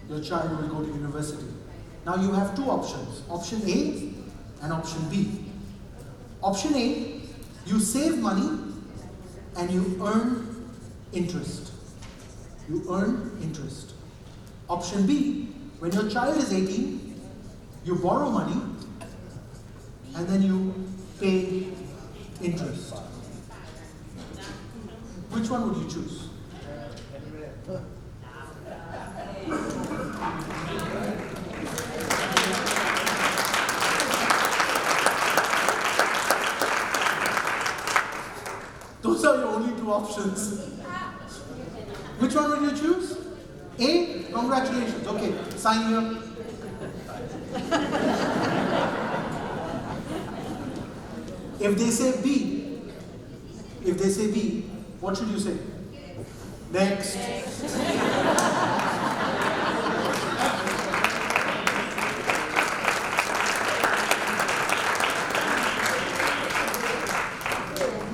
your child will go to university. Now you have two options, option A and option B. Option A, you save money and you earn interest. You earn interest. Option B, when your child is 18, you borrow money and then you pay interest. Which one would you choose? Those are your only two options. Which one will you choose? A, congratulations. Okay, sign here. If they say B, what should you say? Next.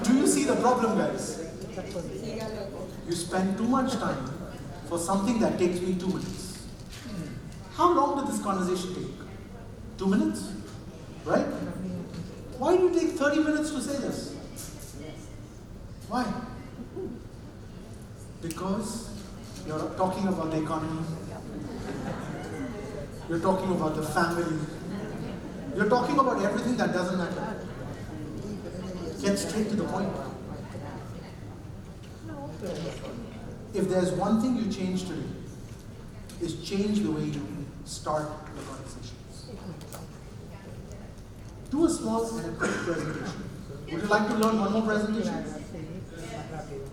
Do you see the problem, guys? You spend too much time for something that takes me 2 minutes. How long did this conversation take? 2 minutes? Right? Why do you take 30 minutes to say this? Why? Because you're talking about the economy. You're talking about the family. You're talking about everything that doesn't matter. Get straight to the point. If there's one thing you change today, is change the way you start your conversations. Do a small and a quick presentation. Would you like to learn one more presentation?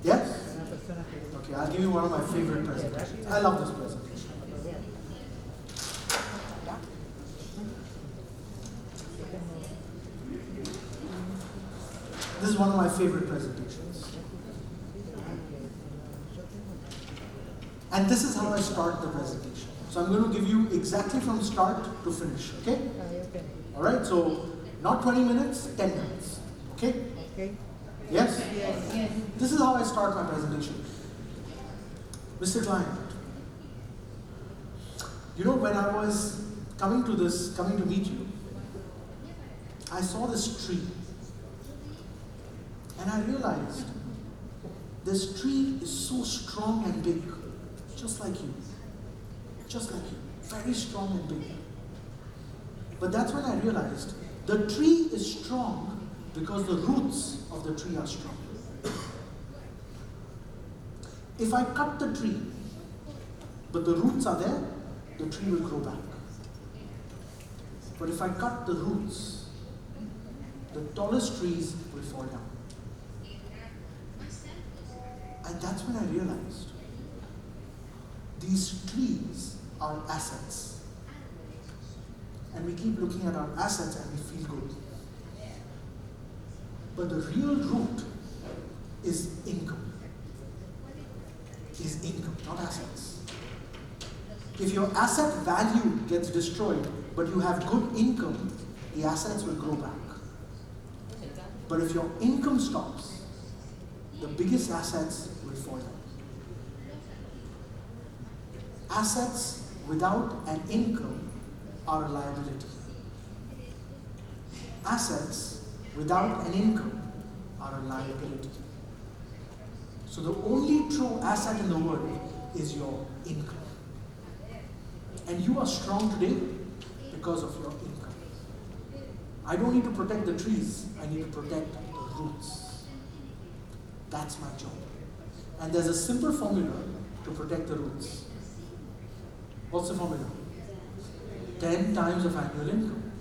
Yes? Okay, I'll give you one of my favorite presentations. I love this presentation. This is one of my favorite presentations. And this is how I start the presentation. So I'm going to give you exactly from start to finish, okay? Alright, so not 20 minutes, 10 minutes. Okay? Yes? This is how I start my presentation. Mr. Client, you know, when I was coming to meet you, I saw this tree. And I realized this tree is so strong and big, just like you. Just like you. Very strong and big. But that's when I realized the tree is strong because the roots of the tree are strong. If I cut the tree, but the roots are there, the tree will grow back. But if I cut the roots, the tallest trees will fall down. And that's when I realized these trees are assets. And we keep looking at our assets and we feel good. But the real root is income. Is income, not assets. If your asset value gets destroyed, but you have good income, the assets will grow back. But if your income stops, the biggest assets will fall down. Assets without an income are a liability. Assets without an income are a liability. So the only true asset in the world is your income. And you are strong today because of your income. I don't need to protect the trees, I need to protect the roots. That's my job. And there's a simple formula to protect the roots. What's the formula? 10 times of annual income.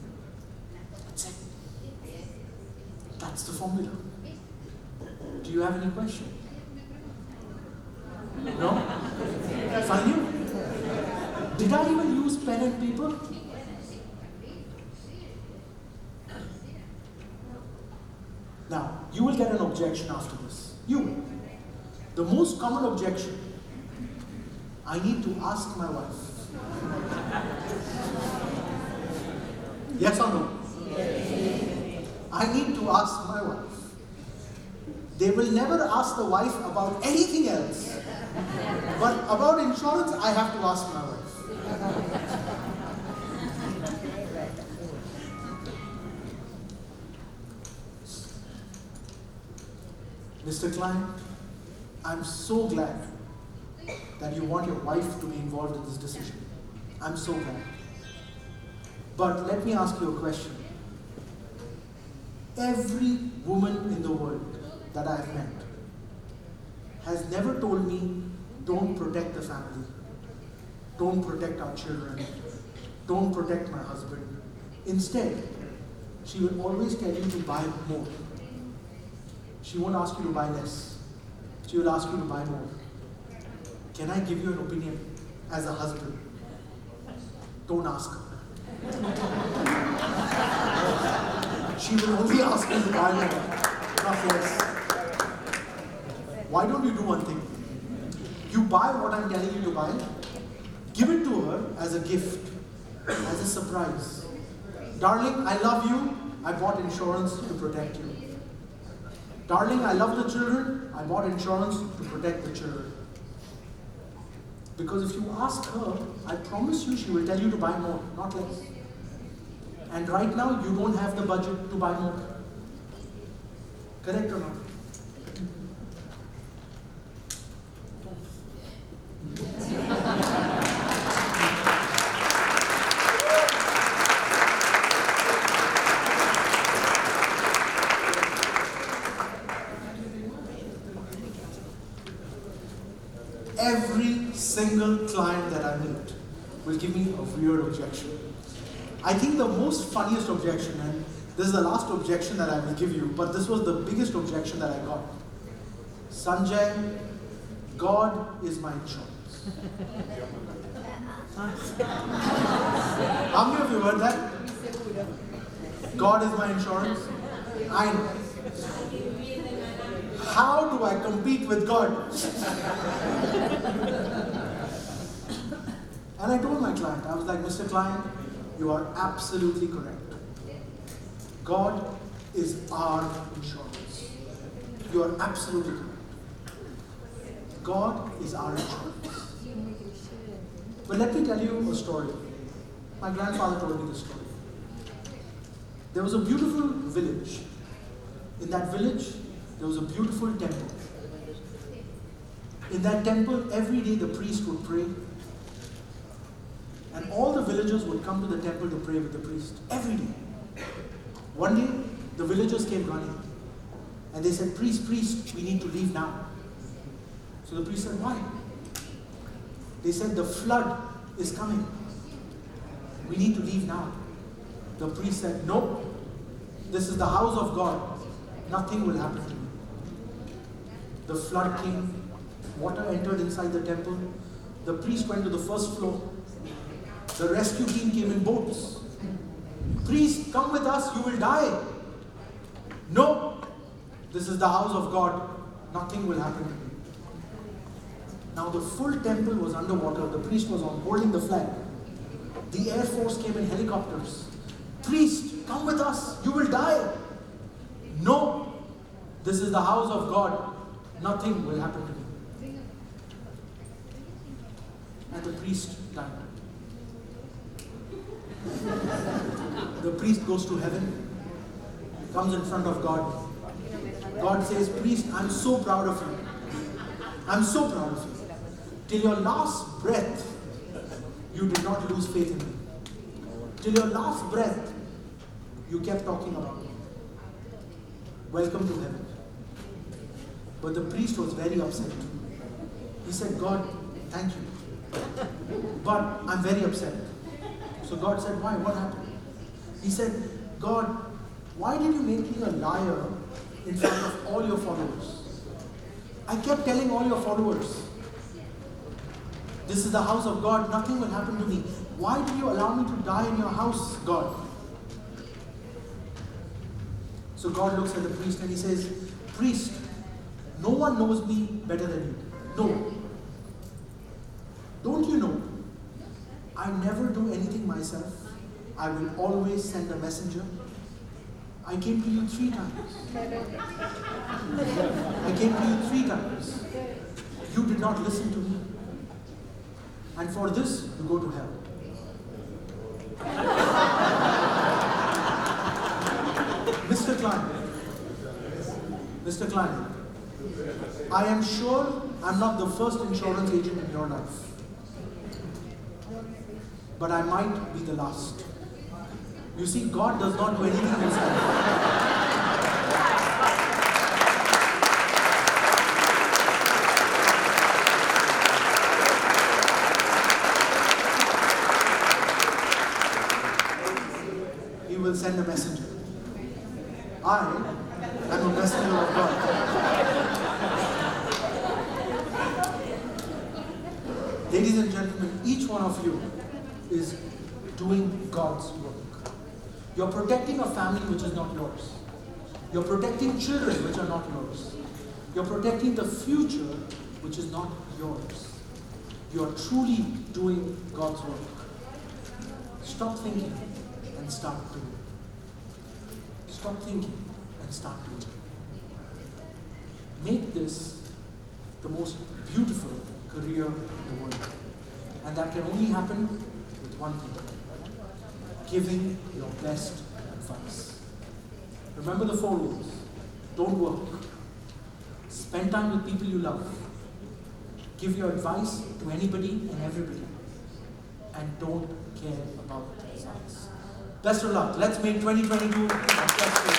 That's it. That's the formula. Do you have any question? No? Fine you? Did I even use pen and paper? Now, you will get an objection after this. You will. The most common objection, I need to ask my wife. Yes or no? Yes. I need to ask my wife. They will never ask the wife about anything else. But about insurance, I have to ask my wife. Mr. Klein, I'm so glad that you want your wife to be involved in this decision. I'm so glad. But let me ask you a question. Every woman in the world that I've met has never told me, don't protect the family, don't protect our children, don't protect my husband. Instead, she will always tell you to buy more. She won't ask you to buy less. She will ask you to buy more. Can I give you an opinion as a husband? Don't ask her. She will only ask you to buy more, not less. Why don't you do one thing? You buy what I'm telling you to buy, give it to her as a gift, as a surprise. Darling, I love you. I bought insurance to protect you. Darling, I love the children. I bought insurance to protect the children. Because if you ask her, I promise you she will tell you to buy more, not less. And right now, you don't have the budget to buy more. Correct or not? Every single client that I meet will give me a weird objection. I think the most funniest objection, and this is the last objection that I will give you, but this was the biggest objection that I got. Sanjay, God is my insurance. How many of you heard that? God is my insurance? I know. How do I compete with God? And I told my client, I was like, Mr. Client, you are absolutely correct. God is our insurance. You are absolutely correct. God is our insurance. But let me tell you a story. My grandfather told me this story. There was a beautiful village. In that village, there was a beautiful temple. In that temple, every day the priest would pray. And all the villagers would come to the temple to pray with the priest. Every day. One day, the villagers came running. And they said, priest, we need to leave now. So the priest said, why? They said, the flood is coming. We need to leave now. The priest said, no, this is the house of God. Nothing will happen to me. The flood came, water entered inside the temple. The priest went to the first floor. The rescue team came in boats. Priest, come with us, you will die. No, this is the house of God. Nothing will happen to me. Now the full temple was underwater. The priest was on holding the flag. The Air Force came in helicopters. Priest, come with us, you will die. No, this is the house of God. Nothing will happen to me. And the priest died. The priest goes to heaven, comes in front of God. God says, priest, I'm so proud of you. I'm so proud of you. Till your last breath, you did not lose faith in me. Till your last breath, you kept talking about me. Welcome to heaven. But the priest was very upset. He said, God, thank you. But I'm very upset. So God said, why? What happened? He said, God, why did you make me a liar in front of all your followers? I kept telling all your followers, this is the house of God, nothing will happen to me. Why did you allow me to die in your house, God? So God looks at the priest and he says, priest, no one knows me better than you. No. Don't you know? I never do anything myself. I will always send a messenger. I came to you 3 times. I came to you 3 times. You did not listen to me. And for this, you go to hell. Mr. Klein, I am sure I'm not the first insurance agent in your life, but I might be the last. You see, God does not do anything himself. He will send a messenger. I am a messenger of God. Ladies and gentlemen, each one of you is doing God's work. You're protecting a family which is not yours. You're protecting children which are not yours. You're protecting the future which is not yours. You're truly doing God's work. Stop thinking and start doing. Stop thinking and start doing. Make this the most beautiful career in the world. And that can only happen with one thing: giving your best advice. Remember the 4 rules. Don't work. Spend time with people you love. Give your advice to anybody and everybody. And don't care about results. Best of luck. Let's make 2022 our best year.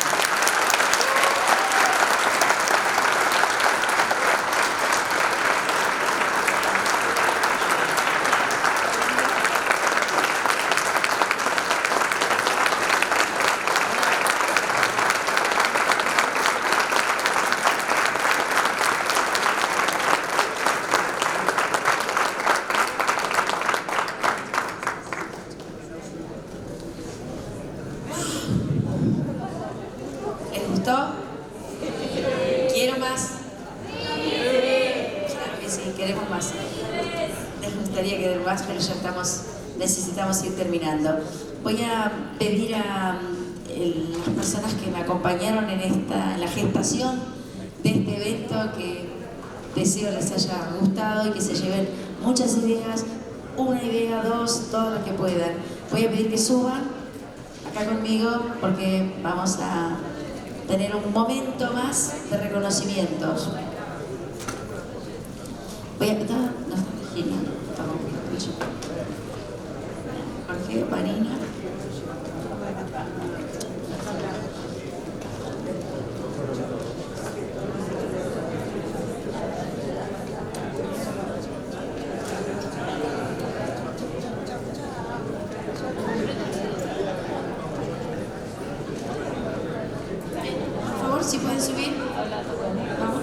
¿Quiero más? Claro que sí, queremos más. Les gustaría querer más, pero ya necesitamos ir terminando. Voy a pedir a las personas que me acompañaron en la gestación de este evento, que deseo les haya gustado y que se lleven muchas ideas, una idea, 2, todo lo que puedan. Voy a pedir que suban acá conmigo porque vamos a tener un momento más de reconocimientos. Voy a... No está Virginia, estamos mucho. Jorge, Marina. Si pueden subir. Vamos.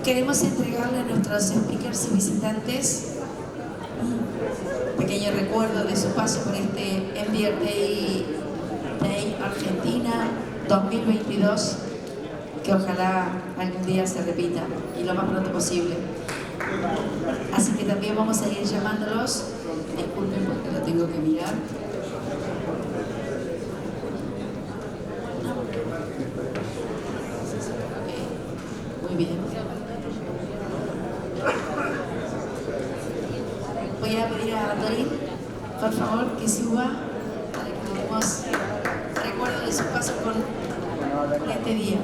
Queremos entregarle a nuestros speakers y visitantes un pequeño recuerdo de su paso por este MDRT Day Argentina 2022, que ojalá algún día se repita y lo más pronto posible. Así que también vamos a ir llamándolos. Disculpen porque lo tengo que mirar. Muy bien. Voy a pedir a Dorin, por favor, que suba para que tenemos recuerdo de su paso por este día.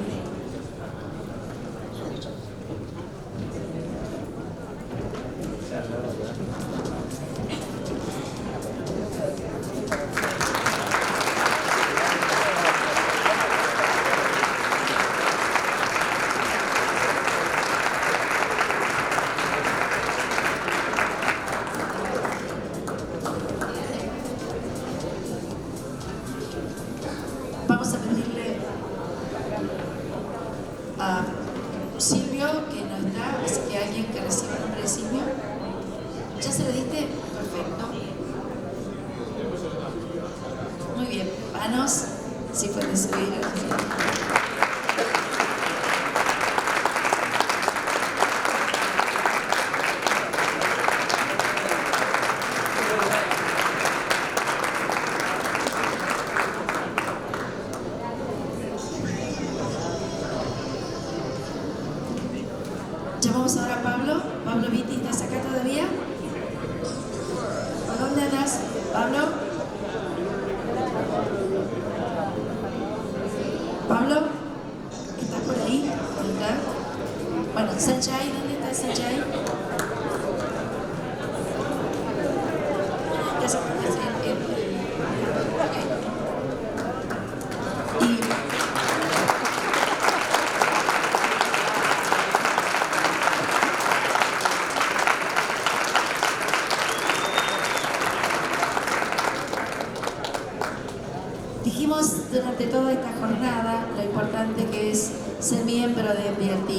Vamos a pedirle a Silvio, que no está, así que alguien que reciba el nombre de Silvio. ¿Ya se lo diste? Perfecto. Muy bien, manos, si pueden subir. Llamamos ahora a Pablo. Pablo Vitti, ¿estás acá todavía? ¿Por dónde andas, Pablo? ¿Pablo? ¿Estás por ahí? ¿Está? Bueno, Sanjay, ¿dónde está Sanjay? Dijimos durante toda esta jornada lo importante que es ser miembro de MDRT.